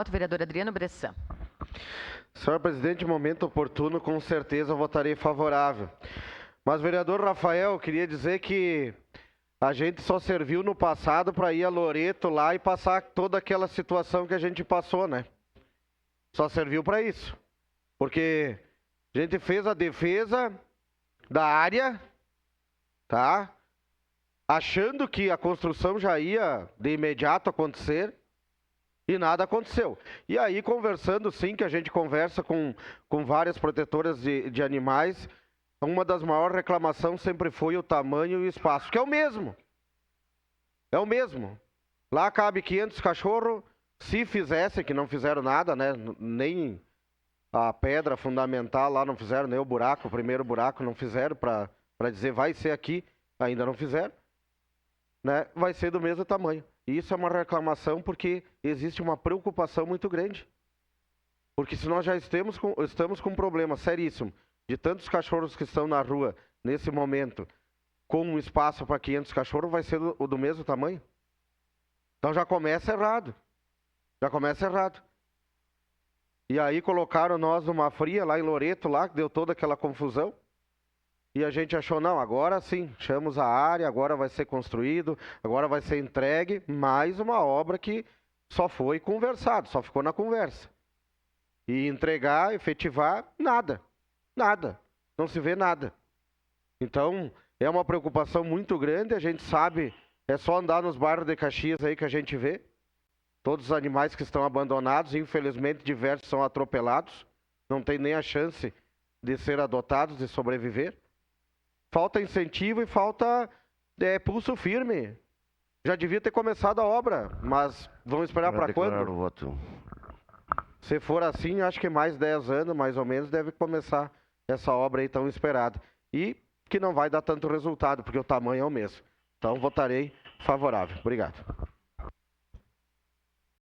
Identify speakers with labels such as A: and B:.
A: Voto, vereador Adriano Bressan.
B: Senhor presidente, momento oportuno, com certeza eu votarei favorável. Mas, vereador Rafael, eu queria dizer que a gente só serviu no passado para ir a Loreto lá e passar toda aquela situação que a gente passou, né? Só serviu para isso. Porque a gente fez a defesa da área, tá? Achando que a construção já ia de imediato acontecer e nada aconteceu. E aí, conversando, sim, que a gente conversa com várias protetoras de animais, uma das maiores reclamações sempre foi o tamanho e o espaço, que é o mesmo. É o mesmo. Lá cabe 500 cachorros, se fizessem, que não fizeram nada, né? Nem a pedra fundamental lá não fizeram, nem o buraco, o primeiro buraco não fizeram para dizer vai ser aqui, ainda não fizeram, né? Vai ser do mesmo tamanho. E isso é uma reclamação porque existe uma preocupação muito grande. Porque se nós já estamos com um problema seríssimo de tantos cachorros que estão na rua nesse momento, com um espaço para 500 cachorros, vai ser do mesmo tamanho? Então já começa errado. Já começa errado. E aí colocaram nós numa fria lá em Loreto, lá, que deu toda aquela confusão. E a gente achou, não, agora sim, achamos a área, agora vai ser construído, agora vai ser entregue mais uma obra que só foi conversado, só ficou na conversa. E entregar, efetivar, nada. Nada. Não se vê nada. Então, é uma preocupação muito grande, a gente sabe, é só andar nos bairros de Caxias aí que a gente vê. Todos os animais que estão abandonados, infelizmente diversos são atropelados, não tem nem a chance de ser adotados, de sobreviver. Falta incentivo e falta pulso firme. Já devia ter começado a obra, mas vamos esperar para quando?
C: O voto.
B: Se for assim, acho que mais 10 anos, mais ou menos, deve começar essa obra aí tão esperada. E que não vai dar tanto resultado, porque o tamanho é o mesmo. Então, votarei favorável. Obrigado.